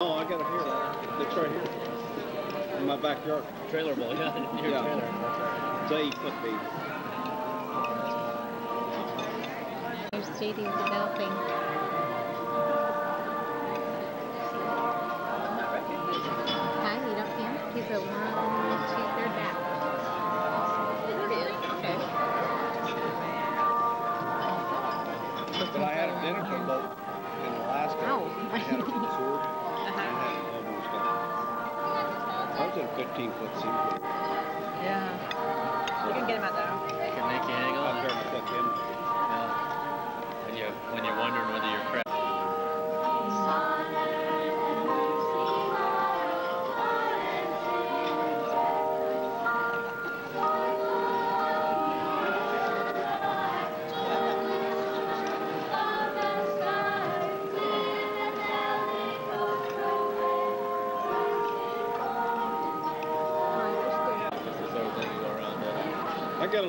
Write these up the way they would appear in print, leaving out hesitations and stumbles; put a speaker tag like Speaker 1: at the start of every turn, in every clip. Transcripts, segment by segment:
Speaker 1: Oh, I got it here. It's right here in my backyard.
Speaker 2: Trailer bowl, yeah. Your
Speaker 1: Yeah.
Speaker 2: trailer. That's right.
Speaker 1: It's 8-foot deep.
Speaker 3: Your state is developing. Hi, you don't see him? He's a 1, 2/3 back.
Speaker 4: There he is. Okay.
Speaker 1: But I had a dinner boat in Alaska.
Speaker 3: Ow.
Speaker 1: I had it sewer. I had it almost up. I was in a 15-foot sea.
Speaker 4: Yeah. We can get him out there.
Speaker 2: Can make you hang
Speaker 1: Out
Speaker 2: on.
Speaker 1: there in the fuck in.
Speaker 2: Yeah. When you're wondering whether you're crap. This is everything you go around
Speaker 1: I got a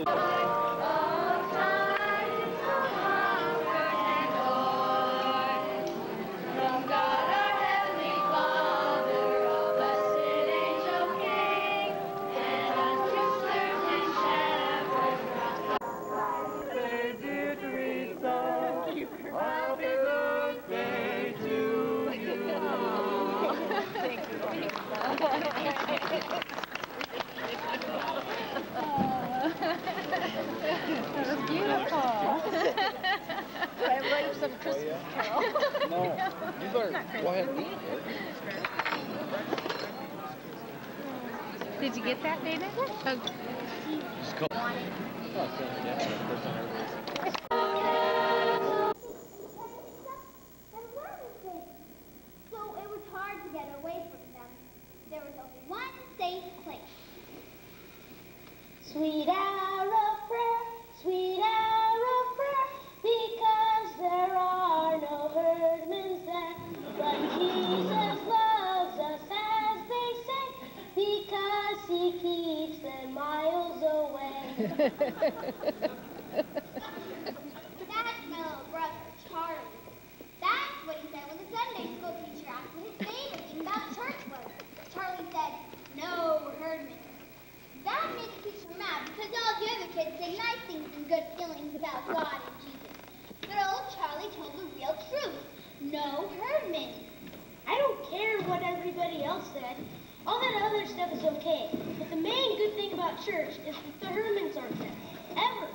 Speaker 3: That's beautiful.
Speaker 4: I wrote some Christmas carol.
Speaker 1: No. You better go ahead and eat it.
Speaker 3: Did you get that, David? Oh,
Speaker 2: Just call. Oh, so, yeah, the first time everybody's
Speaker 5: So it was hard to get away from them. There was only one safe place. Sweet hour of prayer, sweet hour of prayer, because there are no herdmen there. But Jesus loves us, as they say, because he keeps them miles away. That's my little brother, Charlie. That's what he said when the Sunday school teacher asked what his favorite thing about church was. Charlie said, no herdmen. That made the teacher mad because all the other kids said nice things and good feelings about God and Jesus. But old Charlie told the real truth. No herdmen. I don't care what everybody else said. All that other stuff is okay. But the main good thing about church is that the herdmens aren't there. Ever.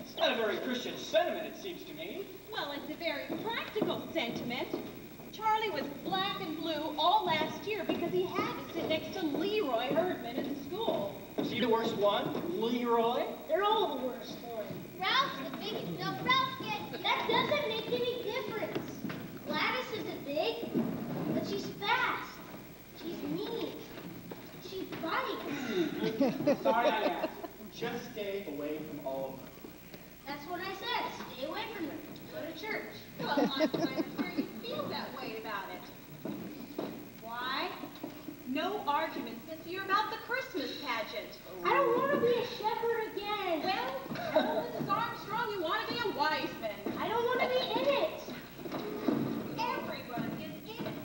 Speaker 6: It's not a very Christian sentiment, it seems to me.
Speaker 7: Well, it's a very practical sentiment. Charlie was black and blue all last year because he had to sit next to Leroy Herdman in school.
Speaker 6: Is he the worst one? Leroy?
Speaker 5: They're all the worst for him. Ralph's the biggest. No, Ralph gets... That doesn't make any difference. Gladys isn't big, but she's fast. She's mean. She's funny.
Speaker 6: Sorry I asked. Just stay away from all of them.
Speaker 5: That's what I said. Stay away from her. Go to church.
Speaker 7: Well, I'm glad to hear you feel that way about it. Why? No arguments this year about the Christmas pageant.
Speaker 5: I don't want to be a shepherd again.
Speaker 7: Well, Mrs. Armstrong, you want to be a wise man.
Speaker 5: I don't want to be in it.
Speaker 7: Everyone is in it.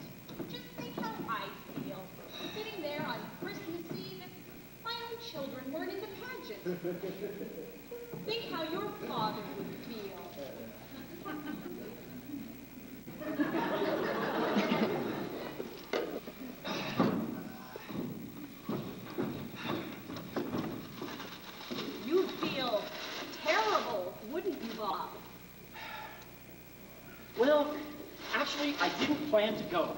Speaker 7: Just think how I feel. Sitting there on Christmas Eve, my own children weren't in the pageant. Think how your father would feel. You'd feel terrible, wouldn't you, Bob?
Speaker 6: Well, actually, I didn't plan to go.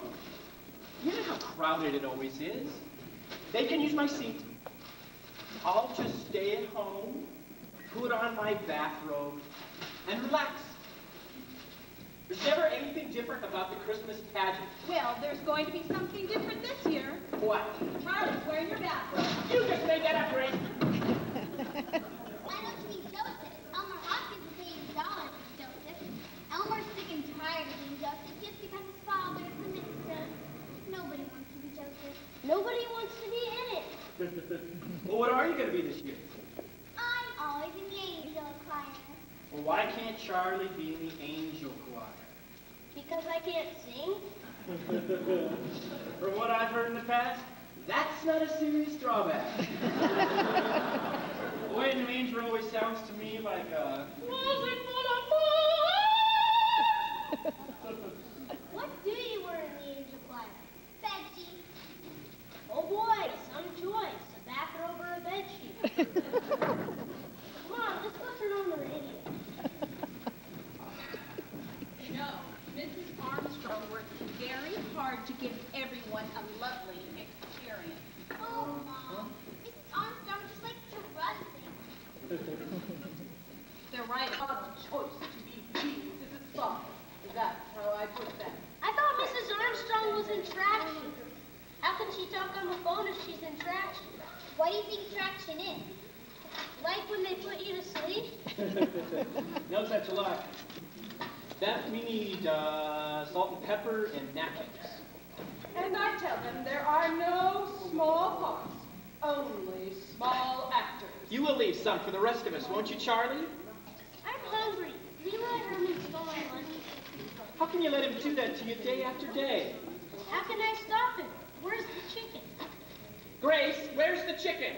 Speaker 6: You know how crowded it always is. They can use my seat. I'll just stay at home, put on my bathrobe, and relax. There's never anything different about the Christmas pageant.
Speaker 7: Well, there's going to be something different this year.
Speaker 6: What?
Speaker 7: Charlie's wearing your bathrobe.
Speaker 6: You just made that up, Grace.
Speaker 5: Why don't you be Joseph? Elmer Hopkins will pay you dollars for Joseph. Elmer's sick and tired of being Joseph just because his father is the minister. Nobody wants to be Joseph. Nobody wants to be in it.
Speaker 6: Well, what are you going to be this year?
Speaker 5: I'm always in the angel choir.
Speaker 6: Well, why can't Charlie be in the angel choir?
Speaker 5: Because I can't sing?
Speaker 6: From what I've heard in the past, that's not a serious drawback. The way New Angel always sounds to me like a...
Speaker 5: What do you wear in the angel choir? Bedsheet. Oh boy, some choice. A bathrobe or a bedsheet. Come on, let's go turn on the radio.
Speaker 7: No, Mrs. Armstrong works very hard to give everyone a lovely experience.
Speaker 5: Oh, Mom. Mrs. Armstrong just likes to run things.
Speaker 7: They're right.
Speaker 4: Choice to be pleased is its father. That's how I put that.
Speaker 5: I thought Mrs. Armstrong was in traction. How can she talk on the phone if she's in traction? What do you think traction is? Like when they put you to sleep?
Speaker 6: No such luck. That we need salt and pepper and napkins.
Speaker 4: And I tell them there are no small parts, only small actors.
Speaker 6: You will leave some for the rest of us, won't you, Charlie?
Speaker 5: I'm hungry. Leroy Herman stole my lunch.
Speaker 6: How can you let him do that to you day after day?
Speaker 5: How can I stop him? Where's the chicken?
Speaker 6: Grace, where's the chicken?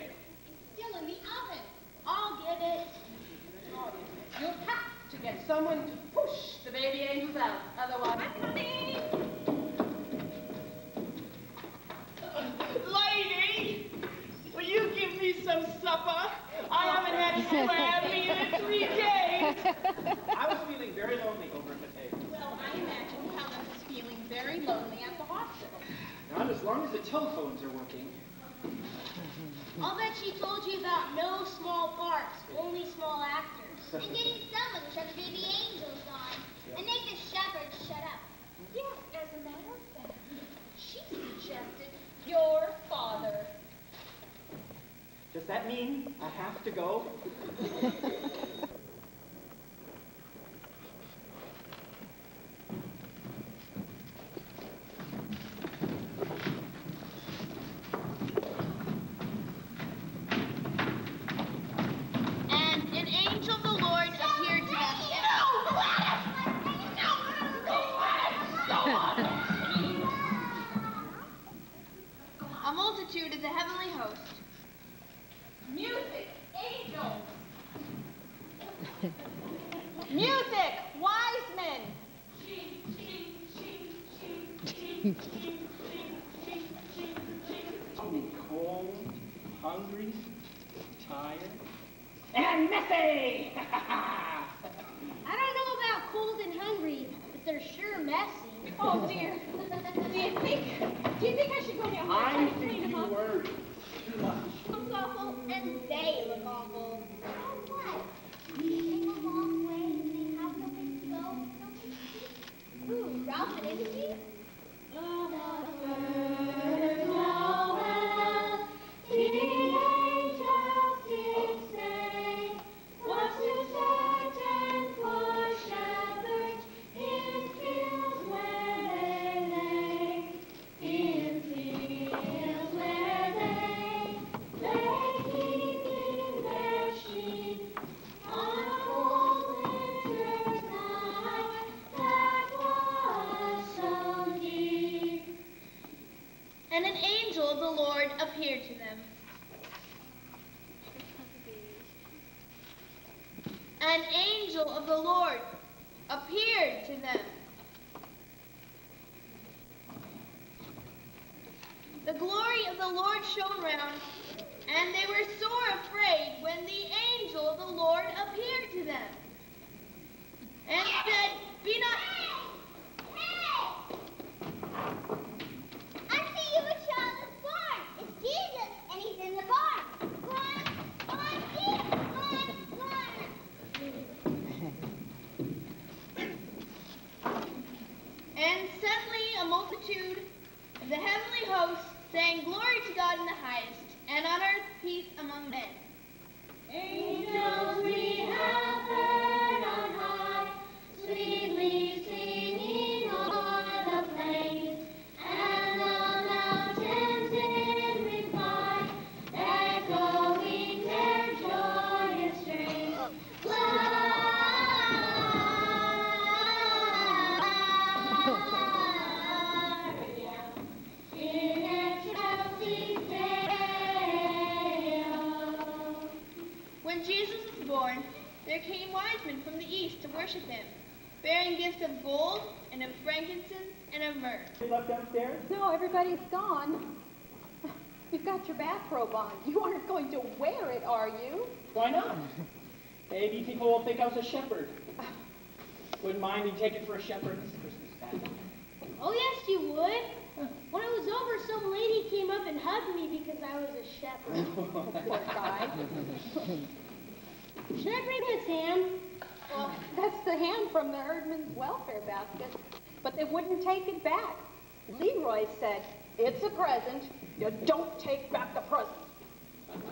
Speaker 7: Still in the oven.
Speaker 5: I'll get it.
Speaker 4: You'll have to get someone to push the baby angels out, otherwise...
Speaker 6: Lady, will you give me some supper? I haven't had crab meat in 3 days. I was feeling very lonely over at the table.
Speaker 7: Well, I imagine Helen is feeling very lonely at the hospital.
Speaker 6: Not as long as the telephones are working.
Speaker 5: I'll bet she told you about no small parts, only small actors. And getting someone to shut the baby angels on. And make the shepherds shut up.
Speaker 7: Yes, as a matter of fact, she suggested your father.
Speaker 6: Does that mean I have to go?
Speaker 5: And an angel of the Lord appeared to them. A multitude of the heavenly host.
Speaker 7: Music, angels. Music, wise men.
Speaker 6: I'm cold, hungry, tired, and messy!
Speaker 5: I don't know about cold and hungry, but they're sure messy.
Speaker 7: Oh dear. Do you think I should go down there
Speaker 6: I
Speaker 7: and
Speaker 6: think
Speaker 7: clean them
Speaker 6: you
Speaker 7: up?
Speaker 6: worry too much.
Speaker 5: Looks awful, and they look awful. Oh, what? They came a long way, and they have no place to go, no place to be. Ooh, Ralph and Imogen? And an angel of the Lord appeared to them. An angel of the Lord appeared to them. The glory of the Lord shone round, and they were sore afraid when the angel of the Lord appeared to them, and said, "Be not..." I see you a child is born. It's Jesus, and he's in the barn. Run, Jesus, run. And suddenly a multitude of the heavenly hosts sang, "Glory to God in the highest, and on earth peace among men." Angels we have heard on high, sweetly singing o'er the plains, and the mountains in reply, echoing their joyous strains.
Speaker 8: used to worship him, bearing gifts of gold and of frankincense and of myrrh.
Speaker 6: You left downstairs?
Speaker 7: No, everybody's gone. You've got your bathrobe on. You aren't going to wear it, are you?
Speaker 6: Why not? Maybe people will think I was a shepherd. Wouldn't mind me taking for a shepherd this Christmas time.
Speaker 5: Oh, yes, you would. When it was over, some lady came up and hugged me because I was a shepherd.
Speaker 7: Poor guy.
Speaker 5: Should I bring this ham?
Speaker 7: Well, that's the ham from the herdman's welfare basket. But they wouldn't take it back. Leroy said, it's a present. You don't take back the present.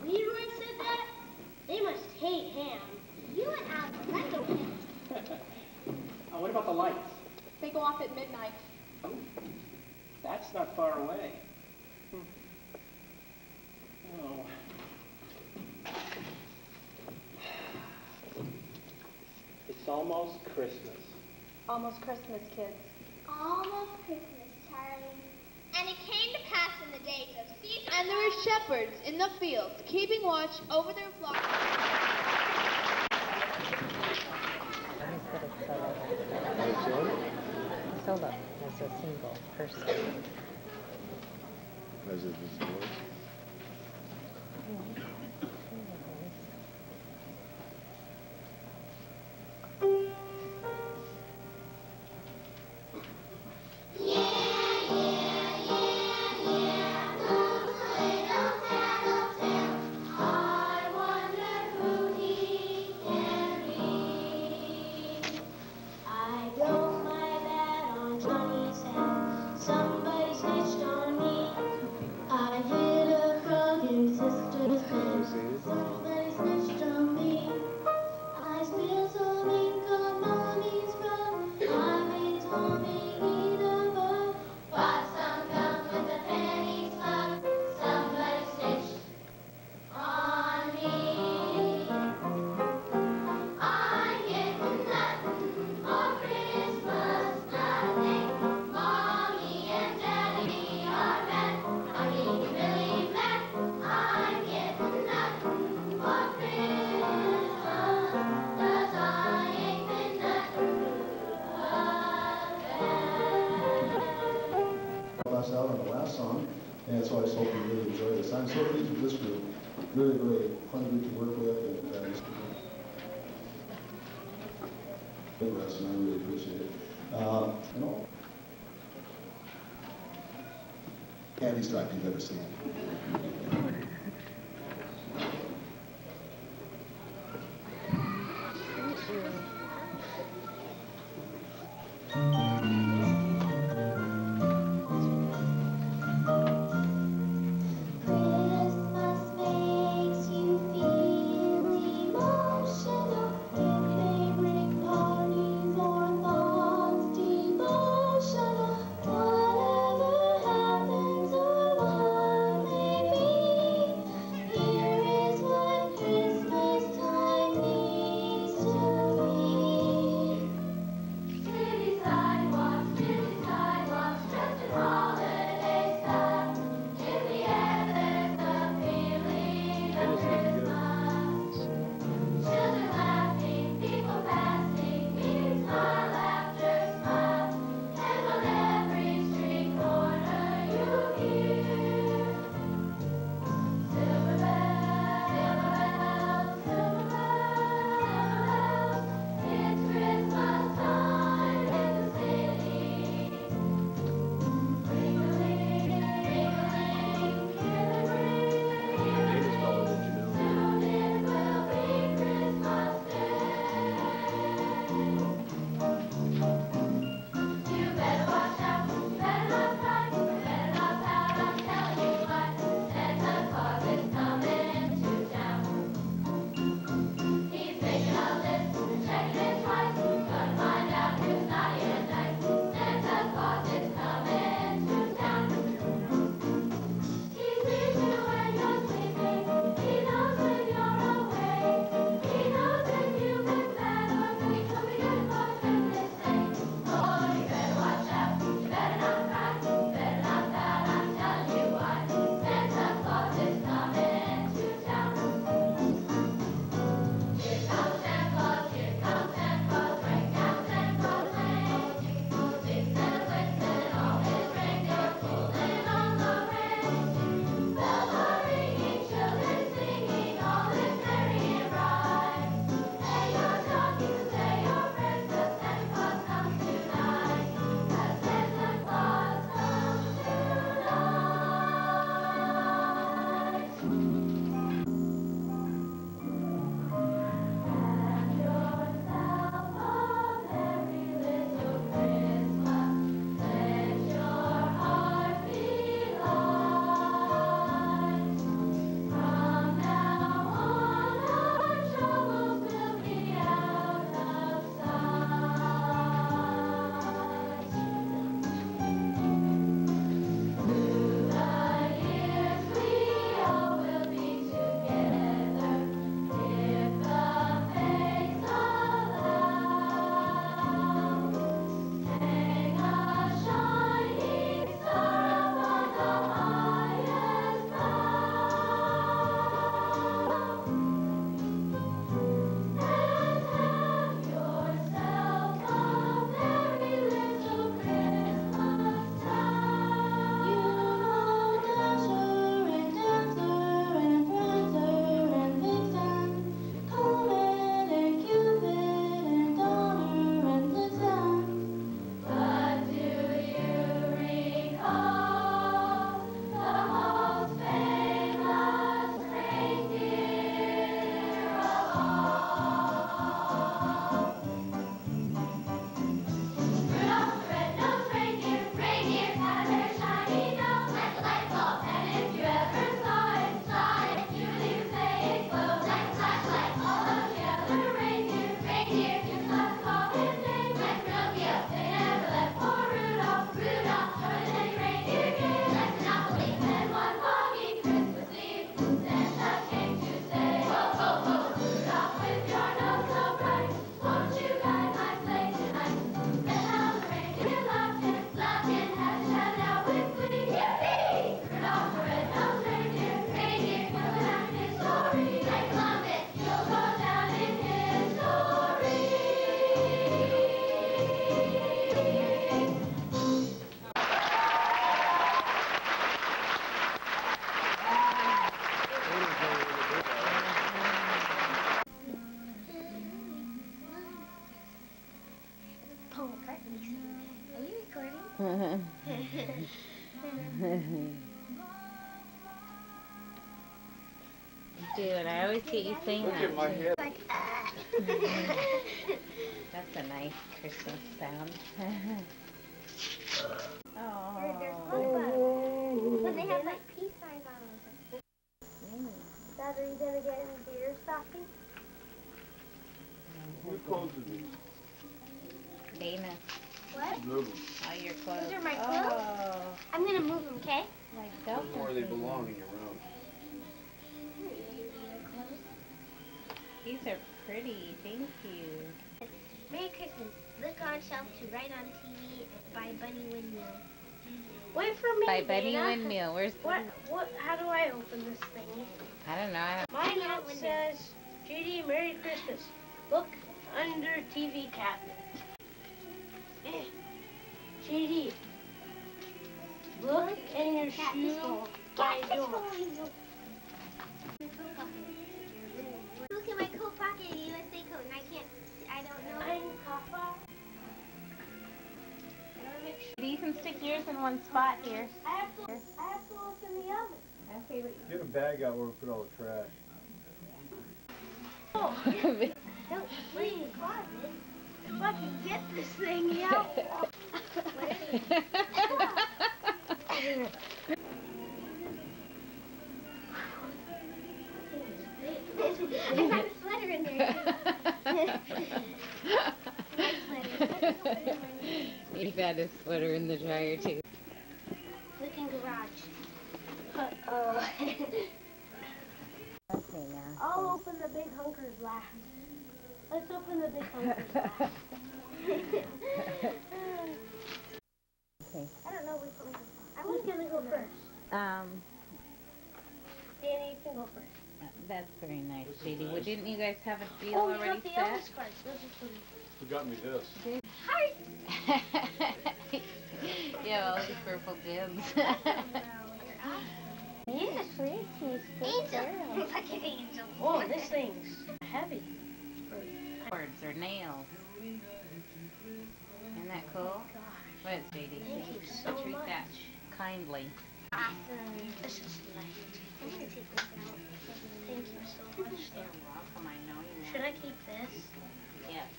Speaker 5: Leroy said that? They must hate ham. You and Alice like ham.
Speaker 6: What about the lights?
Speaker 7: They go off at midnight.
Speaker 6: Oh, that's not far away. Oh. It's almost Christmas.
Speaker 7: Almost Christmas, kids.
Speaker 5: Almost Christmas, Charlie.
Speaker 8: And it came to pass in the days of Caesar, and there were shepherds in the fields, keeping watch over their flocks.
Speaker 3: Solo as a single person.
Speaker 1: As it is yours.
Speaker 9: Out on the last song, and so I just hope you really enjoy this. I'm so pleased with this group. Very, very fun group to work with, and and I really appreciate it. You know, Candy Stripe you've ever seen.
Speaker 5: Whatever happens or what may be.
Speaker 3: Dude, I always get you saying
Speaker 1: Look
Speaker 3: that.
Speaker 1: at my head.
Speaker 5: Like,
Speaker 3: That's a nice Christmas sound.
Speaker 5: There's
Speaker 3: Oh.
Speaker 5: but they have like peace signs on them. Dad, are you gonna get into your stocking?
Speaker 1: Who clothes are these?
Speaker 3: Dana,
Speaker 5: What?
Speaker 1: Move them.
Speaker 3: all your clothes.
Speaker 5: These are my clothes?
Speaker 3: Oh,
Speaker 5: I'm gonna move them, okay?
Speaker 3: like
Speaker 1: Put them where they
Speaker 3: Delta.
Speaker 1: belong in your room.
Speaker 3: These are pretty. Thank you.
Speaker 5: Merry Christmas. Look on shelf to write on TV by Bunny Windmill. Wait for me,
Speaker 3: By Bunny
Speaker 5: Dana.
Speaker 3: Windmill. Where's
Speaker 5: What, how do I open this thing?
Speaker 3: I don't know. I don't.
Speaker 5: My note says, JD, Merry Christmas. Look under TV cabinet. JD, look in your shoe by door. Look at my coat pocket, USA coat, and I don't know.
Speaker 3: You can stick yours in one spot here.
Speaker 5: I have to look in the oven.
Speaker 3: Okay, but
Speaker 1: Get a bag out where we put all the trash.
Speaker 5: Oh, don't play in the closet. If I can get this thing out. What is it? I have a sweater in there.
Speaker 3: You've had a sweater in the dryer too.
Speaker 5: Look in garage. Uh-oh.
Speaker 3: Okay, now.
Speaker 5: I'll open the big hunkers last. Let's open the big hunkers last.
Speaker 3: Okay.
Speaker 5: I don't know which one. Who's gonna go first? Danny, you can go first.
Speaker 3: That's very nice, JD. Well, didn't you guys have a deal
Speaker 5: Oh, we
Speaker 3: already
Speaker 5: got the
Speaker 3: set?
Speaker 5: Elvis cards. Those are for me.
Speaker 1: Who got me this?
Speaker 5: Heart!
Speaker 3: Yeah, all these purple gems.
Speaker 5: Yeah, sweet. Angel. Look at Angel. Oh, this thing's heavy.
Speaker 3: Cords or nails. Isn't that cool? What is JD?
Speaker 5: Thank you so
Speaker 3: Treat
Speaker 5: much.
Speaker 3: that kindly.
Speaker 5: Awesome. This is light. I'm gonna take this out. Thank you so much.
Speaker 3: You're welcome. I know you
Speaker 5: Should I keep this?
Speaker 3: Yes.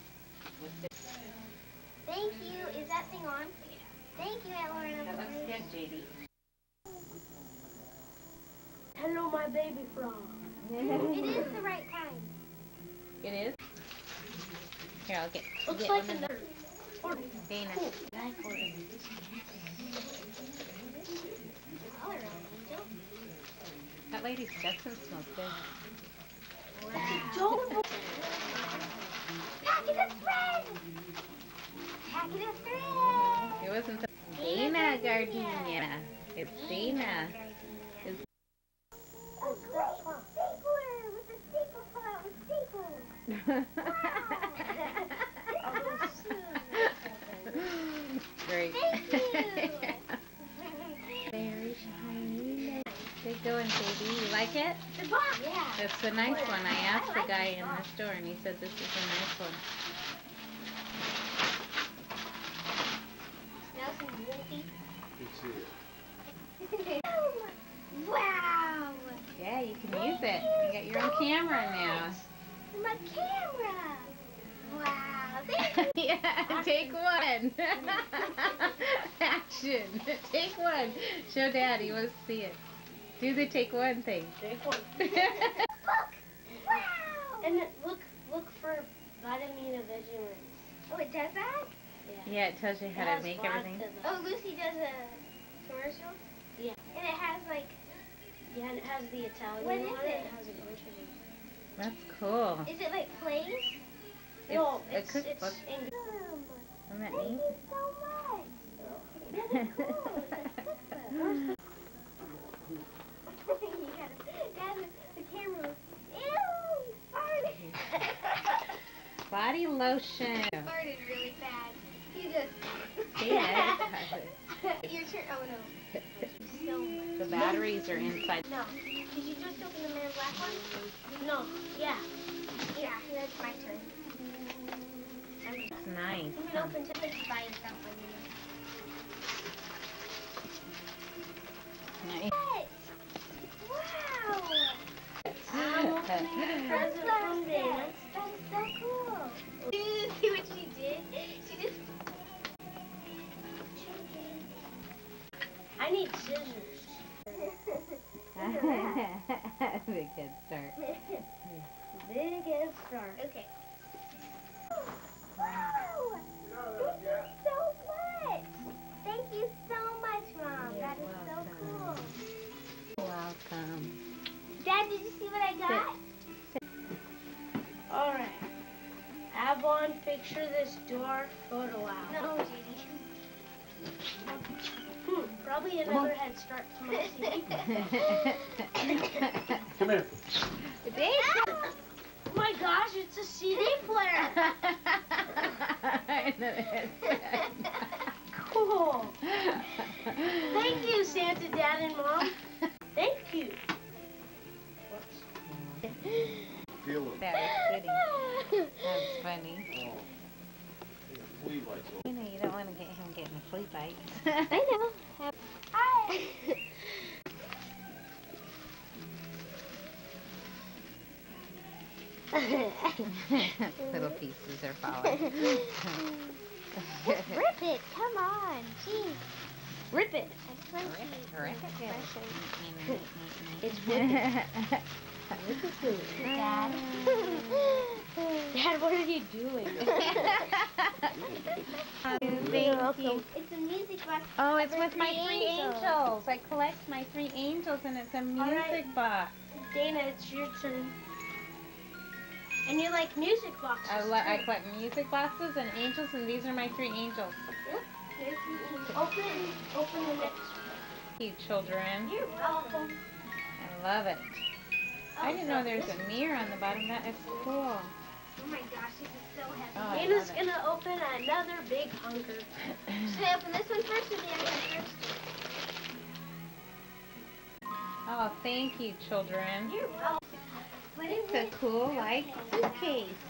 Speaker 3: With this.
Speaker 5: Thank you. Is that thing on? Thank you, Aunt Lorna.
Speaker 3: That looks good, JD.
Speaker 5: Hello, my baby frog. It is the right kind.
Speaker 3: It is? Here, I'll get
Speaker 5: Looks
Speaker 3: get
Speaker 5: like
Speaker 3: one
Speaker 5: a
Speaker 3: of the
Speaker 5: nerd.
Speaker 3: Dana.
Speaker 5: Cool. Guy for it. Color on Angel.
Speaker 3: That lady Stetson smells good.
Speaker 5: Wow. Packet of thread! Packet of thread!
Speaker 3: It wasn't the Dana Gardenia. It's Dana. It's
Speaker 5: A great stapler with a staple pull out with staples.
Speaker 3: great.
Speaker 5: Thank you.
Speaker 3: Very shiny. Good going, baby. You like it?
Speaker 5: The box. Yeah.
Speaker 3: It's a nice one. I asked the guy in the store and he said this is a nice one.
Speaker 5: Smells some wolfy.
Speaker 1: Let's see it.
Speaker 5: Wow.
Speaker 3: Yeah, you can use it. You got your own camera now.
Speaker 5: My camera. Wow. Thank you.
Speaker 3: Yeah, take one. Action. Take one. Show Dad. He wants to see it. Do the take one thing.
Speaker 5: Take one. Look. Wow. And look for vitamin vitamins. Oh, it does that?
Speaker 3: Yeah, it tells you how to make everything.
Speaker 5: Oh, Lucy does a commercial? Yeah. And it has like... Yeah, and it has the Italian What is on it? It has a bunch of them.
Speaker 3: That's cool.
Speaker 5: Is it like plays?
Speaker 3: No,
Speaker 5: It's
Speaker 3: a cookbook.
Speaker 5: in...
Speaker 3: Isn't that
Speaker 5: Thank
Speaker 3: neat?
Speaker 5: you so much. Really cool. It's a cookbook. You gotta... Dad, the camera... Ew! You farted.
Speaker 3: Body lotion.
Speaker 5: Farted really bad. You just...
Speaker 3: Yeah.
Speaker 5: Your turn. Oh, no. So
Speaker 3: The batteries are inside.
Speaker 5: No. Did you just open the Man in Black one? No. Yeah. Yeah, that's my turn.
Speaker 3: It's nice.
Speaker 5: You can open to by yourself when you
Speaker 10: scissors.
Speaker 3: Big head start.
Speaker 10: Big head start.
Speaker 5: Okay. Wow! This is so much! Thank you so much, Mom.
Speaker 3: You're
Speaker 5: That is so cool.
Speaker 3: Welcome.
Speaker 5: Dad, did you see what I got?
Speaker 10: Alright. Avalon, picture this door photo out.
Speaker 5: No, Judy.
Speaker 10: Probably another head start to my CD.
Speaker 2: Come here.
Speaker 10: Oh my gosh, it's a CD player. Cool. Thank you, Santa, Dad, and Mom. Thank you.
Speaker 2: Feel it.
Speaker 3: That was pretty. That's funny.
Speaker 2: Oh. Flea bites.
Speaker 3: You know, you don't want to get him getting a flea bite.
Speaker 5: I know. Hi.
Speaker 3: Little pieces are falling.
Speaker 5: Just rip it. Come on. Jeez.
Speaker 10: Rip it.
Speaker 3: Rip it.
Speaker 10: It's ripping.
Speaker 5: Dad.
Speaker 10: Dad, what are you doing?
Speaker 3: Thank you.
Speaker 5: It's a music box.
Speaker 3: Oh, it's
Speaker 5: for
Speaker 3: with my 3 angels. I collect my 3 angels, and it's a music
Speaker 10: right.
Speaker 3: box.
Speaker 10: Dana, it's your turn. And you like music boxes.
Speaker 3: I collect music boxes and angels, and these are my 3 angels.
Speaker 10: Open the next one.
Speaker 3: Thank you, children.
Speaker 10: You're welcome.
Speaker 3: I love it. I didn't know there's a mirror on the bottom. That is cool.
Speaker 5: Oh my gosh, this is so heavy.
Speaker 3: Oh, I
Speaker 10: Dana's
Speaker 3: love it.
Speaker 10: gonna open another big hunker.
Speaker 5: Should I open this one first or the other one first?
Speaker 3: Oh, thank you, children.
Speaker 10: You're welcome.
Speaker 5: What is
Speaker 3: It's a
Speaker 5: it?
Speaker 3: cool white suitcase.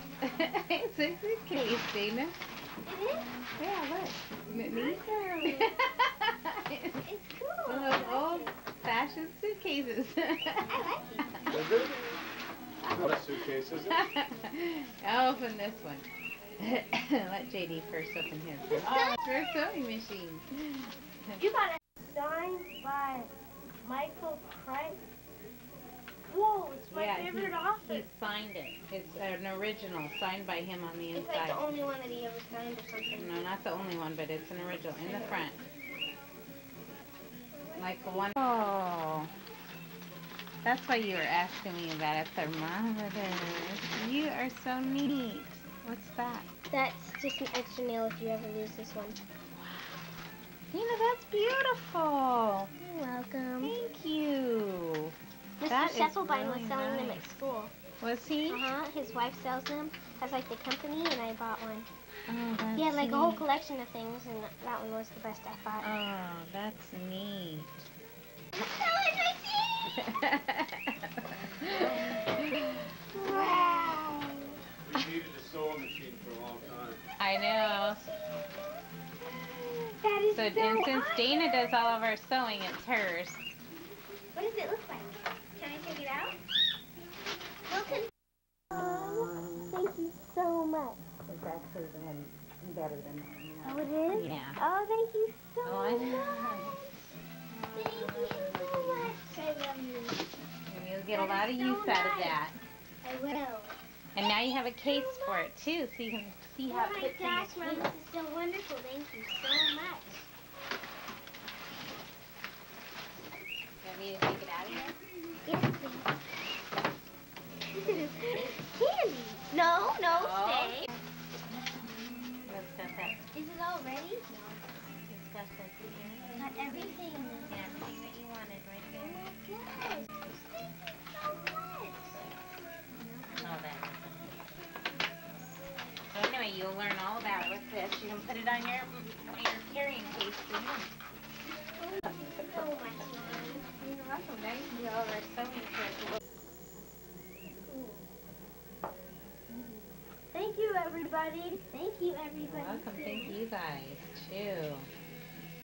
Speaker 3: It's a suitcase, Dana.
Speaker 5: It is?
Speaker 3: Yeah, look. Me
Speaker 5: It's cool.
Speaker 3: One of those old-fashioned suitcases.
Speaker 5: I like it.
Speaker 2: Is it? What suitcase is it?
Speaker 3: I'll open this one. Let JD first open his. Oh, it's for a sewing machine.
Speaker 10: You got a sign by Michael Crichton. Whoa, it's my favorite author.
Speaker 3: He signed it. It's an original signed by him on the
Speaker 5: It's like
Speaker 3: inside.
Speaker 5: the only one that he ever signed or something.
Speaker 3: No, not the only one, but it's an original in the front. Like the one. Oh. That's why you were asking me about a thermometer. You are so neat. What's that?
Speaker 5: That's just an extra nail if you ever lose this one.
Speaker 3: Dina, that's beautiful.
Speaker 5: You're welcome.
Speaker 3: Thank you.
Speaker 5: Mr.
Speaker 3: That is
Speaker 5: Scheffelbein
Speaker 3: really
Speaker 5: was selling them
Speaker 3: nice.
Speaker 5: at school.
Speaker 3: Was he?
Speaker 5: His wife sells them as like the company, and I bought one.
Speaker 3: Oh, that's
Speaker 5: He had like a whole
Speaker 3: neat.
Speaker 5: collection of things, and that one was the best I thought.
Speaker 3: Oh, that's neat.
Speaker 5: Wow.
Speaker 2: We needed a sewing machine for a long time.
Speaker 3: I know.
Speaker 5: That is
Speaker 3: So, and
Speaker 5: so
Speaker 3: since
Speaker 5: awesome.
Speaker 3: Dana does all of our sewing, it's hers.
Speaker 5: What does it look like? Can I take it out? Wilton. Thank you so much.
Speaker 3: It's actually the one better than that.
Speaker 5: Oh, it is?
Speaker 3: Yeah.
Speaker 5: Oh, thank you so
Speaker 3: Oh, I
Speaker 5: much.
Speaker 3: know.
Speaker 5: Thank you so much. I love you.
Speaker 3: And you'll get a lot of
Speaker 5: so
Speaker 3: use out of
Speaker 5: nice.
Speaker 3: that.
Speaker 5: I will.
Speaker 3: And now you have a case for it too, so you can see how
Speaker 5: Oh
Speaker 3: it
Speaker 5: my
Speaker 3: fits in
Speaker 5: gosh,
Speaker 3: your
Speaker 5: Mom,
Speaker 3: case.
Speaker 5: this is so wonderful. Thank you so much.
Speaker 3: Want me to take it out of here?
Speaker 5: Yes, please. Candy. No, no,
Speaker 3: Oh.
Speaker 5: stay.
Speaker 3: Let's got that.
Speaker 5: Is it all ready?
Speaker 3: No. It's got that here.
Speaker 5: Got everything in there.
Speaker 3: Yeah, everything that you wanted right
Speaker 5: Oh
Speaker 3: there.
Speaker 5: my gosh. Thank you so much.
Speaker 3: All that. So anyway, you'll learn all about it with this. You can put it on your carrying case for you.
Speaker 5: Thank you so much, Mom.
Speaker 3: You're welcome. Now you can do all of our sewing kits.
Speaker 10: Thank you, everybody.
Speaker 5: Thank you, everybody.
Speaker 3: Welcome. Thank you guys too.